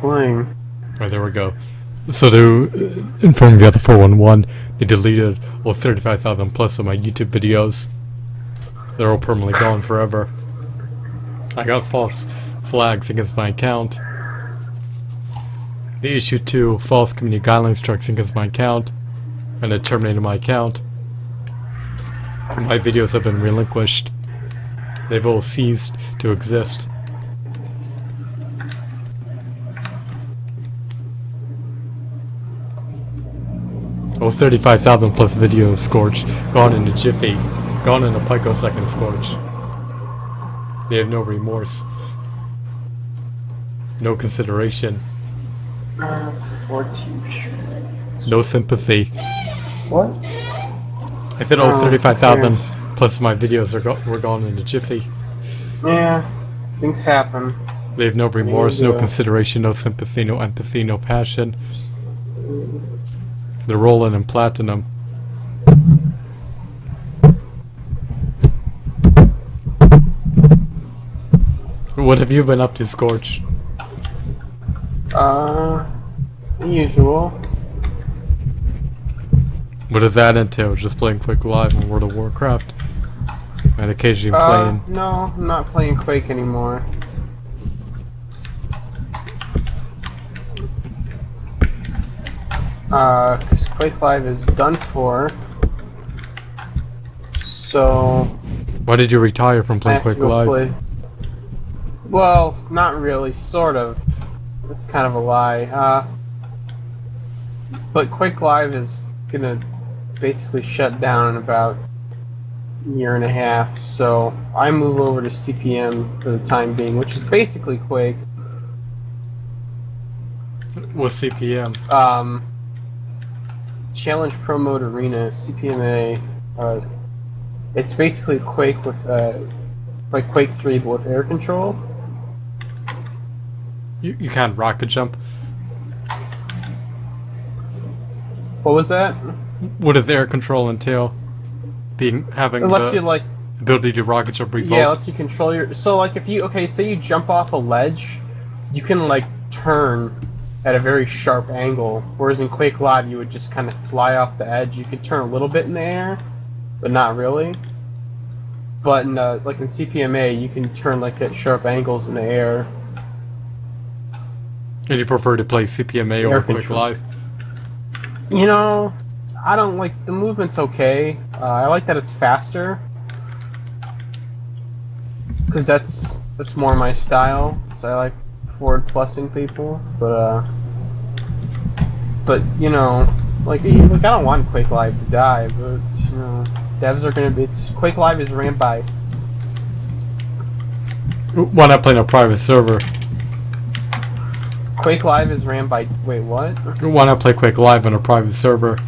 playing. Oh, there we go. So to inform you of the 411, they deleted all 35,000 plus of my YouTube videos. They're all permanently gone forever. I got false flags against my account. They issued 2 false community guidelines strikes against my account, and it terminated my account. My videos have been relinquished. They've all ceased to exist. Oh, 35,000 plus videos scorched, gone in a jiffy, gone in a picosecond scorch. They have no remorse, no consideration, 14. no sympathy. What? I said, oh, 35,000 plus my videos were gone in a jiffy. Yeah, things happen. They have no remorse, no consideration, no sympathy, no empathy, no passion. They're rolling in platinum. What have you been up to, Scorch? Usual. What does that entail? Just playing Quick Live on World of Warcraft? And occasionally playing... No, I'm not playing Quake anymore. Because Quake Live is done for. So... Why did you retire from playing Quick Live? Well, not really, sort of. It's kind of a lie. But Quick Live is gonna basically shut down in about a year and a half, so I move over to CPM for the time being, which is basically Quake. What's CPM? Challenge Pro Mode Arena, CPMA. It's basically Quake with, like Quake 3 but with air control. You can't rocket jump. What was that? What does air control entail? Having it lets the you, like, ability to rocket jump revolt? Yeah, it lets you control your... So, like, if you... Okay, say you jump off a ledge, you can, like, turn at a very sharp angle, whereas in Quake Live you would just kind of fly off the edge. You could turn a little bit in the air, but not really. But, in, like, in CPMA, you can turn, like, at sharp angles in the air. And you prefer to play CPMA over Quick Live? You know, I don't like... The movement's okay. I like that it's faster. Because that's more my style. So I like forward plussing people. But you know, like, look, I don't want Quake Live to die, but, you know, devs are gonna be... Quake Live is ran by... Why not play in a private server? Quake Live is ran by... Wait, what? Why not play Quake Live on a private server?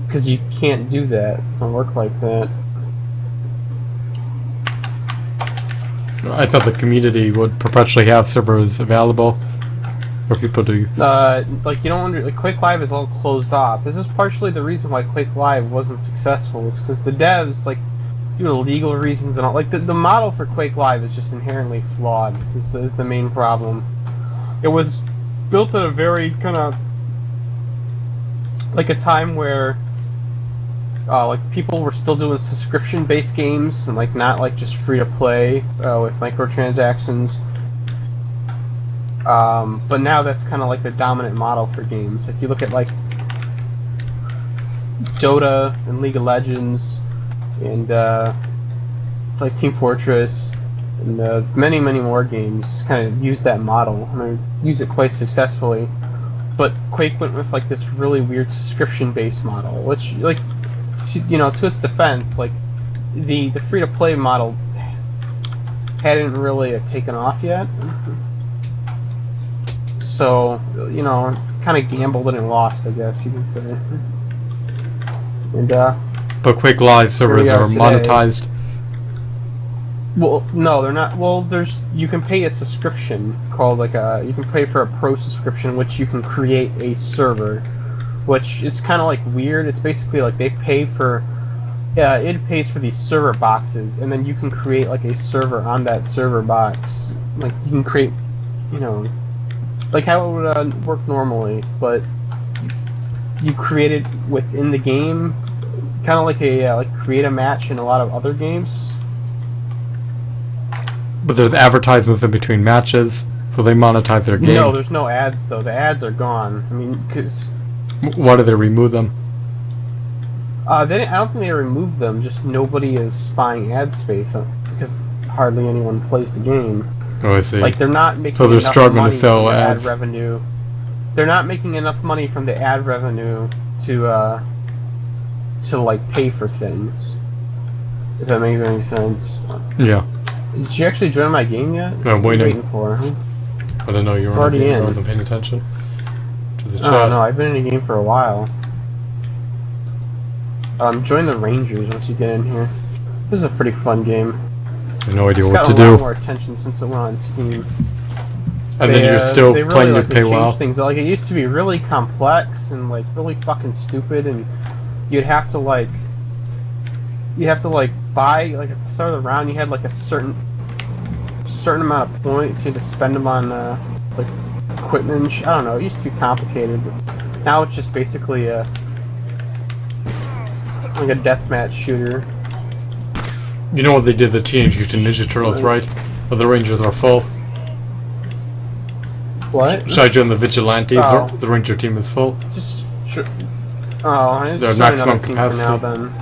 Because you can't do that. It doesn't work like that. I thought the community would perpetually have servers available for people to... like, you don't like, Quake Live is all closed off. This is partially the reason why Quake Live wasn't successful, is because the devs, like, due to legal reasons and all, like, the model for Quake Live is just inherently flawed, is the main problem. It was built at a very kind of like a time where like people were still doing subscription-based games and like not like just free-to-play with microtransactions. But now that's kind of like the dominant model for games. If you look at like Dota and League of Legends and like Team Fortress. And many more games kind of use that model, and they use it quite successfully. But Quake went with like this really weird subscription-based model, which, like, you know, to its defense, like the free-to-play model hadn't really taken off yet. So, you know, kind of gambled and lost, I guess you could say. And but Quake Live servers are monetized. Well, no, they're not. Well, you can pay a subscription called like you can pay for a pro subscription, which you can create a server, which is kind of like weird. It's basically like they pay for, it pays for these server boxes, and then you can create like a server on that server box. Like you can create, you know, like how it would work normally, but you create it within the game, kind of like a like create a match in a lot of other games. But there's advertisements in between matches, so they monetize their game. No, there's no ads though. The ads are gone. I mean, because why do they remove them? I don't think they removed them. Just nobody is buying ad space because hardly anyone plays the game. Oh, I see. Like they're not making So they're enough struggling money to sell from the ad ads. revenue. They're not making enough money from the ad revenue to like pay for things. If that makes any sense. Yeah. Did you actually join my game yet? No, I'm What are you waiting. waiting for? Huh? I don't know, you were Already in. I wasn't paying attention to the chat. Oh no, I've been in the game for a while. Join the Rangers once you get in here. This is a pretty fun game. I have no idea It's what got to a lot do. more attention since it went on Steam. And then you're still they really, playing your like, they changed paywall. things. Like it used to be really complex and like really fucking stupid, and you'd have to buy like at the start of the round you had like a certain amount of points. You had to spend them on like equipment. And I don't know. It used to be complicated, but now it's just basically like a deathmatch shooter. You know what they did to the Teenage Mutant Ninja Turtles, right? But the Rangers are full. What? Should I join the Vigilantes? Oh. The Ranger team is full. Just I just Their join maximum another team for now, capacity.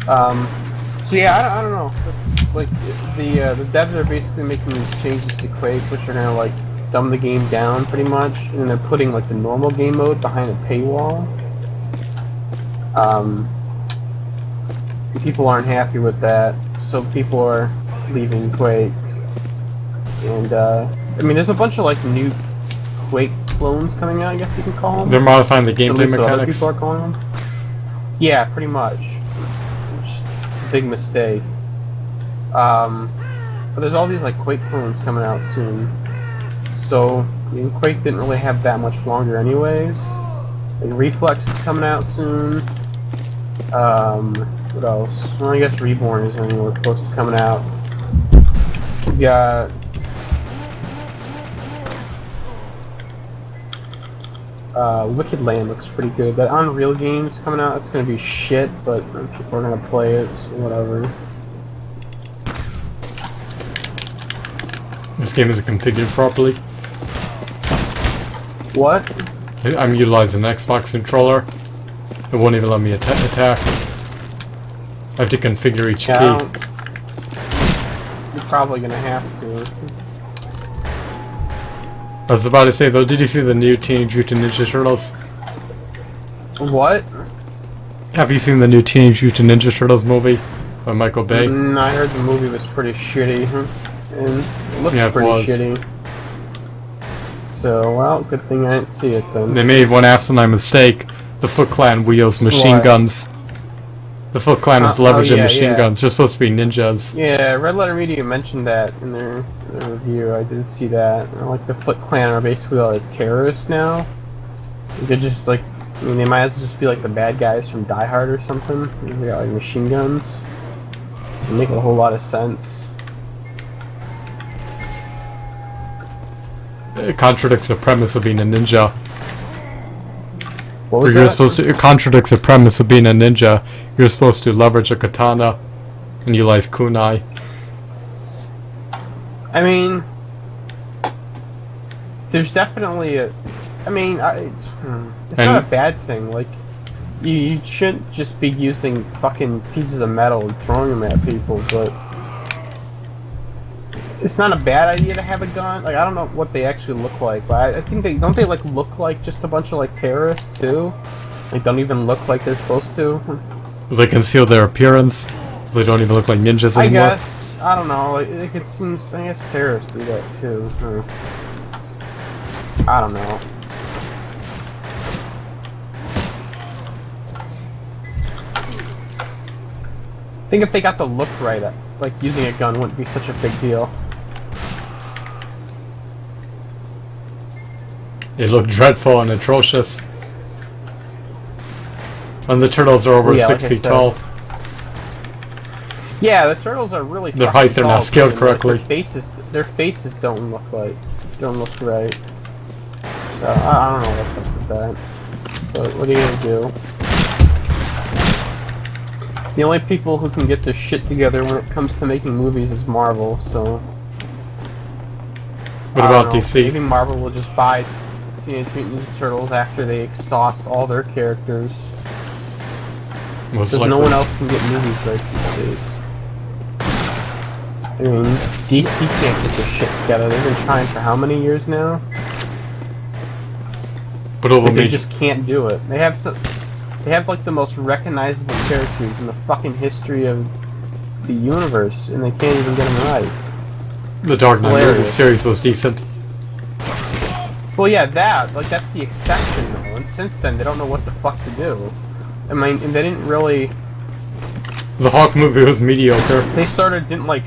then. So yeah, I don't know. It's like the devs are basically making these changes to Quake, which are gonna like dumb the game down pretty much, and they're putting like the normal game mode behind a paywall. People aren't happy with that, so people are leaving Quake. And I mean, there's a bunch of like new Quake clones coming out, I guess you can call them. They're modifying the So at gameplay least what other mechanics. people are calling them. Yeah, pretty much. Just a big mistake. But there's all these like Quake clones coming out soon. So I mean, Quake didn't really have that much longer, anyways. Like Reflex is coming out soon. What else? Well, I guess Reborn isn't anywhere close to coming out. We got Wicked Land looks pretty good. That Unreal game's coming out. It's gonna be shit, but people are gonna play it, so whatever. This game isn't configured properly. What? I'm utilizing an Xbox controller. It won't even let me attack. I have to configure each Yeah, key. you're probably gonna have to. I was about to say though, did you see the new Teenage Mutant Ninja Turtles? What? Have you seen the new Teenage Mutant Ninja Turtles movie by Michael Bay? I heard the movie was pretty shitty, and it looks Yeah, it pretty was. shitty. So, well, good thing I didn't see it then. They made one asinine mistake. The Foot Clan wields machine What? guns. The Foot Clan is Oh, leveraging yeah, machine yeah. guns. They're supposed to be ninjas. Yeah, Red Letter Media mentioned that in their review. I did see that. Like the Foot Clan are basically like terrorists now. They're just like, I mean, they might as well just be like the bad guys from Die Hard or something. They got like machine guns. Doesn't make a whole lot of sense. It contradicts the premise of being a ninja. What was You're that? supposed to. It contradicts the premise of being a ninja. You're supposed to leverage a katana and utilize kunai. I mean, there's definitely a. I mean, it's not a bad thing. Like, you shouldn't just be using fucking pieces of metal and throwing them at people, but it's not a bad idea to have a gun. Like, I don't know what they actually look like, but I think they like look like just a bunch of like terrorists too. Like, don't even look like they're supposed to. They conceal their appearance. They don't even look like ninjas I anymore. guess. I don't know. Like it seems. I guess terrorists do that too. I don't know. I think if they got the look right, like using a gun wouldn't be such a big deal. They look dreadful and atrocious. And the turtles are over Yeah, like 6 I feet said. tall. Yeah, the turtles are really. Their fucking heights are not tall, scaled too, and, like, correctly. their faces don't look right. So I don't know what's up with that. But what are you gonna do? The only people who can get their shit together when it comes to making movies is Marvel. So. What I don't about know. DC? Maybe Marvel will just buy Teenage Mutant Ninja Turtles after they exhaust all their characters. Most Because likely. no one else can get movies right these days. I mean, DC can't get their shit together. They've been trying for how many years now? But all the Like, they major, just can't do it. They have like the most recognizable characters in the fucking history of the universe, and they can't even get them right. the Dark Knight movie hilarious. series was decent. Well, yeah, that's the exception though. And since then, they don't know what the fuck to do. I mean, and they didn't really. The Hawk movie was mediocre. They didn't like.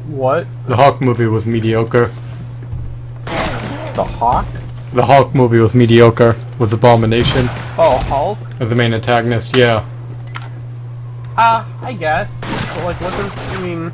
What? The Hawk movie was mediocre. The Hawk? The Hawk movie was mediocre. Was Abomination Oh, Hulk? as the main antagonist? Yeah. I guess. But like, wasn't. I mean.